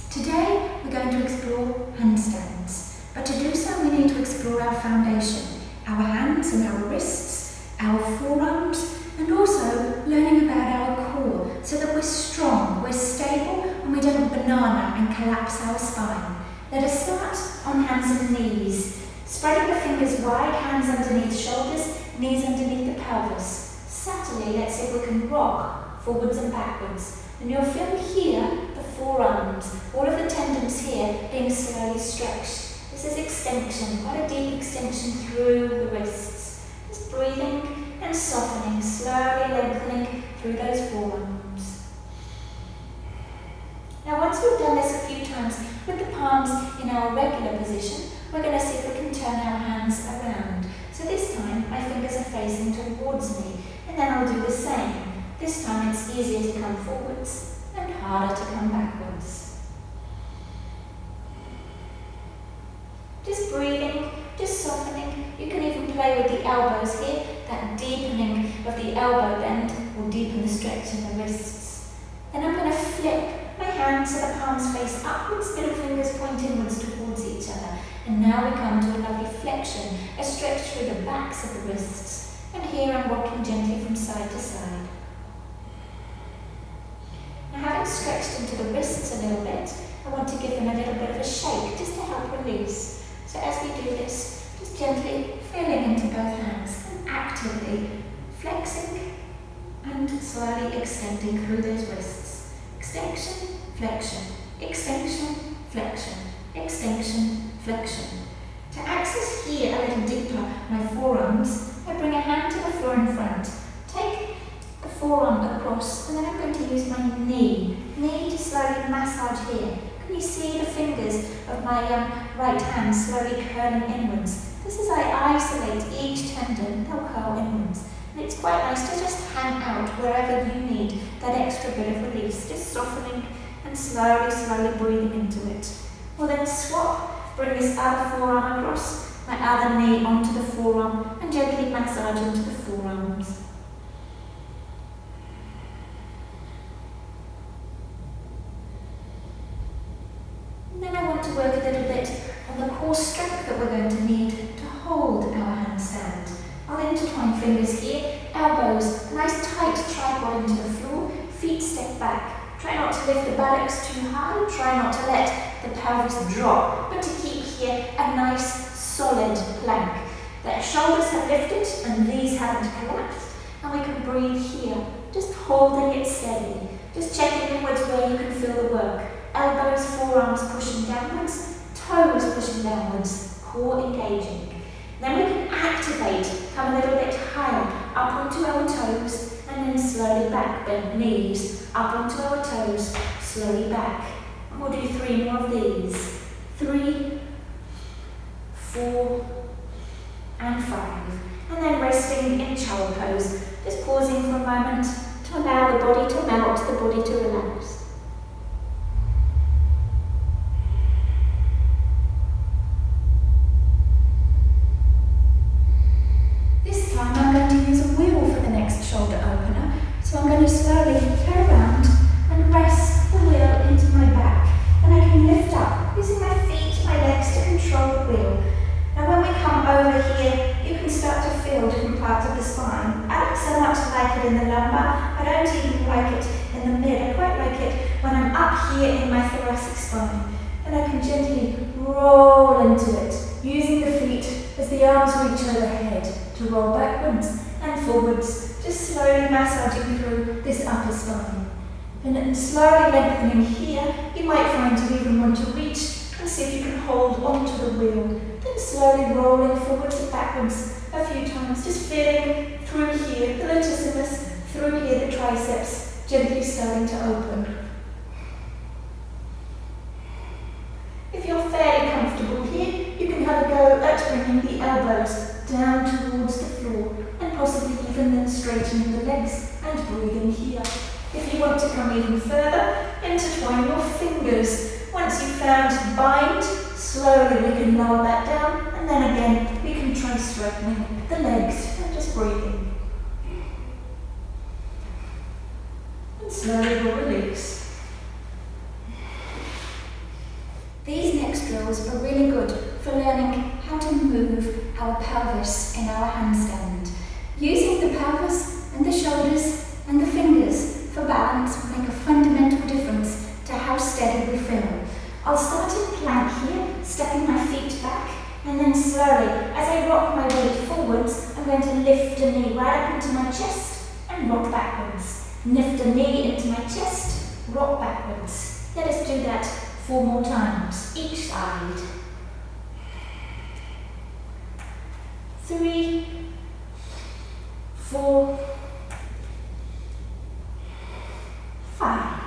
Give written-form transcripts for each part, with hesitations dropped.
Today we're going to explore handstands, but to do so we need to explore our foundation, our hands and our wrists, our forearms, and also learning about our core so that we're strong, we're stable, and we don't banana and collapse our spine. Let us start on hands and knees, spreading the fingers wide, hands underneath shoulders, knees underneath the pelvis. Subtly, let's see if we can rock forwards and backwards. And you'll feel here the forearms, all of the tendons here being slowly stretched. This is extension, quite a deep extension through the wrists. Just breathing and softening, slowly lengthening through those forearms. Now once we've done this a few times with the palms in our regular position, we're going to see if we can turn our hands around. So this time my fingers are facing towards me, and then I'll do the same. This time it's easier to come forwards and harder to come backwards. Just breathing, just softening. You can even play with the elbows here. That deepening of the elbow bend will deepen the stretch in the wrists. Then I'm going to flip my hands so the palms face upwards, middle fingers point inwards towards each other. And now we come to a lovely flexion, a stretch through the backs of the wrists. And here I'm rocking gently from side to side. Now having stretched into the wrists a little bit, I want to give them a little bit of a shake just to help release. So as we do this, just gently feeling into both hands and actively flexing and slowly extending through those wrists. Extension, flexion, extension, flexion, extension, flexion. To access here a little deeper my forearms, I bring a hand to the floor in front. Take the forearm across, and then I'm going to use my knee to slowly massage here. Can you see the fingers of my right hand slowly curling inwards? This is I isolate each tendon, they'll curl inwards. And it's quite nice to just hang out wherever you need that extra bit of release, just softening and slowly breathing into it. We'll then swap, bring this other forearm across, my other knee onto the forearm, and gently massage into the forearms. And then I want to work a little bit on the core strength that we're going to need to hold our handstand. I'll intertwine fingers here, elbows, nice tight tripod into the floor, feet step back. Try not to lift the buttocks too high, try not to let the pelvis drop, but to keep here a nice solid plank. The shoulders have lifted and these haven't collapsed, and we can breathe here, just holding it steady, just checking inwards where you can feel the work. Elbows, forearms pushing downwards, toes pushing downwards, core engaging. Then we can activate, come a little bit higher, up onto our toes, and then slowly back, bend knees, up onto our toes, slowly back. And we'll do 3 more of these. 3, 4, and 5. And then resting in child pose, just pausing for a moment to allow the body to melt, the body to relax. I'm going to use a wheel for the next shoulder opener. So I'm going to slowly turn around and rest the wheel into my back. And I can lift up using my feet, my legs to control the wheel. Now when we come over here, you can start to feel different parts of the spine. I don't so much like it in the lumbar. I don't even like it in the mid. I quite like it when I'm up here in my thoracic spine. And I can gently roll into it, using the feet as the arms reach overhead to roll backwards and forwards, just slowly massaging through this upper spine. And then slowly lengthening here, you might find you even want to reach and see if you can hold onto the wheel. Then slowly rolling forwards and backwards a few times, just feeling through here, the latissimus, through here, the triceps, gently starting to open. If you're fairly comfortable here, you can have a go at bringing the elbows down towards the floor and possibly even then straightening the legs and breathing here. If you want to come even further, intertwine your fingers. Once you've found bind, slowly we can lower that down, and then again we can try straightening the legs and just breathing. And slowly we'll release. calisthenics drills are really good for learning how to move our pelvis in our handstand. Using the pelvis and the shoulders and the fingers for balance will make a fundamental difference to how steady we feel. I'll start in plank here, stepping my feet back, and then slowly, as I rock my weight forwards, I'm going to lift a knee right up into my chest and rock backwards. Lift a knee into my chest, rock backwards. Let us do that 4 more times, each side. 3, 4, 5.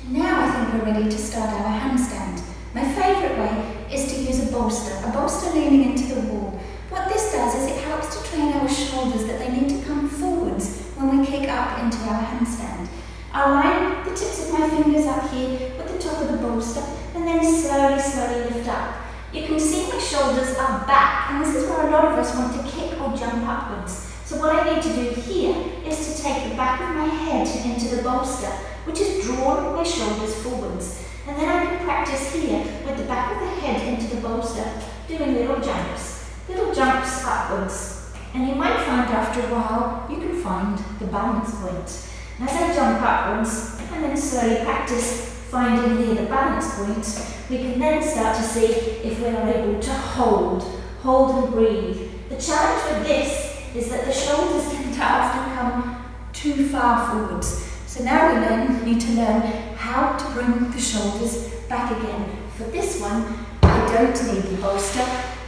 Now I think we're ready to start our handstand. My favourite way is to use a bolster leaning into the wall. What this does is it helps to train our shoulders that they need to come forwards when we kick up into our handstand. I'll line the tips of my fingers up here with the top of the bolster and then slowly lift up. You can see my shoulders are back, and this is where a lot of us want to kick or jump upwards. So what I need to do here is to take the back of my head into the bolster, which is drawn my shoulders forwards. And then I can practice here with the back of the head into the bolster, doing little jumps upwards. And you might find after a while, you can find the balance point. And as I jump upwards, and then slowly practice finding here the balance point, we can then start to see if we are able to hold and breathe. The challenge with this is that the shoulders tend to often come too far forwards. So now we need to learn how to bring the shoulders back again. For this one, I don't need the bolster,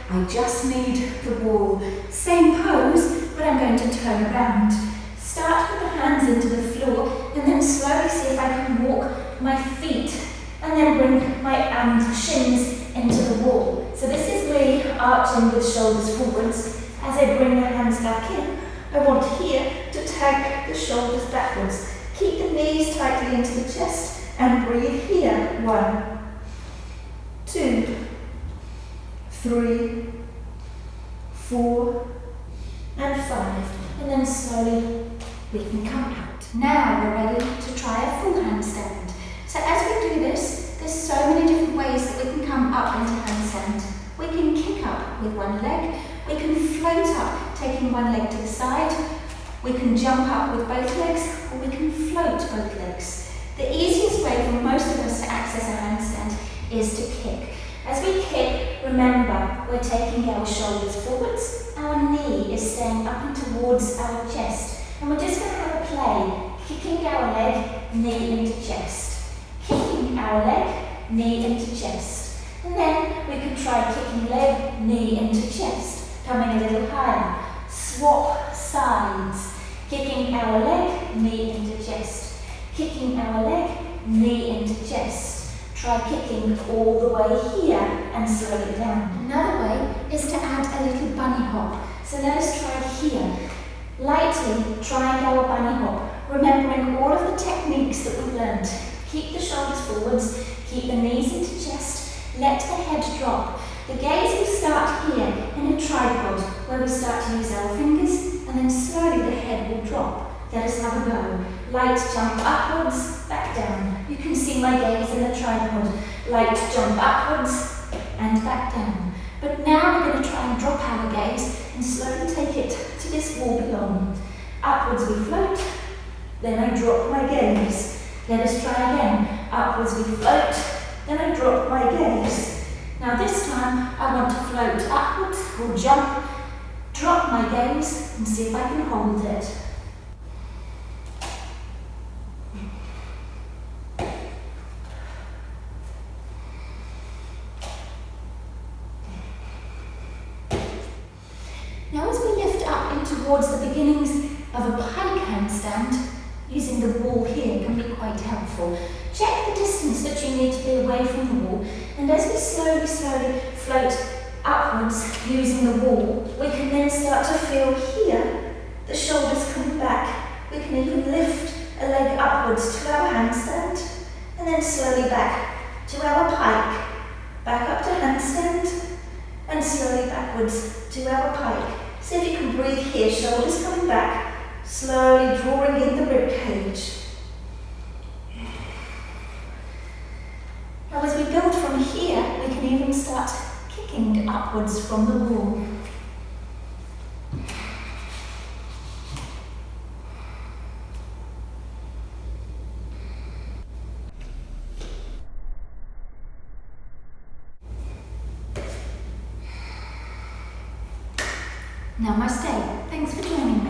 I just need the wall. Same pose, but I'm going to turn around. Start with the hands into the floor and then slowly see if I can walk my feet and then bring my shins into the wall. So this is really arching with shoulders forwards. As I bring the hands back in, I want here to tag the shoulders backwards. Keep the knees tightly into the chest and breathe here. 1, 2, 3, 4, and 5. And then slowly we can come out. Now we're ready to try a full handstand. So as we do this, there's so many different ways that we can come up into handstand. We can kick up with one leg. We can float up, taking one leg to the side. We can jump up with both legs, or we can float both legs. The easiest way for most of us to access a handstand is to kick. As we kick, remember, we're taking our shoulders forwards, our knee is staying up and towards our chest, and we're just going to have a play, kicking our leg, knee into chest, kicking our leg, knee into chest, and then we can try kicking leg, knee into chest, coming a little higher. Swap sides, kicking our leg, knee into chest, kicking our leg, knee into chest. Try kicking all the way here and slow it down. Another way is to add a little bunny hop. So let us try here. Lightly trying our bunny hop, remembering all of the techniques that we've learned. Keep the shoulders forwards, keep the knees into chest, let the head drop. The gaze will start here in a tripod where we start to use our fingers and then slowly the head will drop. Let us have a go. Light jump upwards, back down. You can see my gaze in the tripod. Light jump upwards and back down. But now we're going to try and drop our gaze and slowly take it to this wall beyond. Upwards we float, then I drop my gaze. Let us try again. Upwards we float, then I drop my gaze. Now this time I want to float upwards or jump, drop my gaze and see if I can hold it. Now as we lift up in towards the beginnings of a pike handstand, using the wall here can be quite helpful. Check the distance that you need to be away from the wall, and as we slowly float upwards using the wall, we can then start to feel here the shoulders coming back. We can even lift a leg upwards to our handstand, and then slowly back to our pike. Back up to handstand, and slowly backwards to our pike. See if you can breathe here, shoulders coming back, slowly drawing in the rib cage. even start kicking upwards from the wall. Namaste. Thanks for joining me.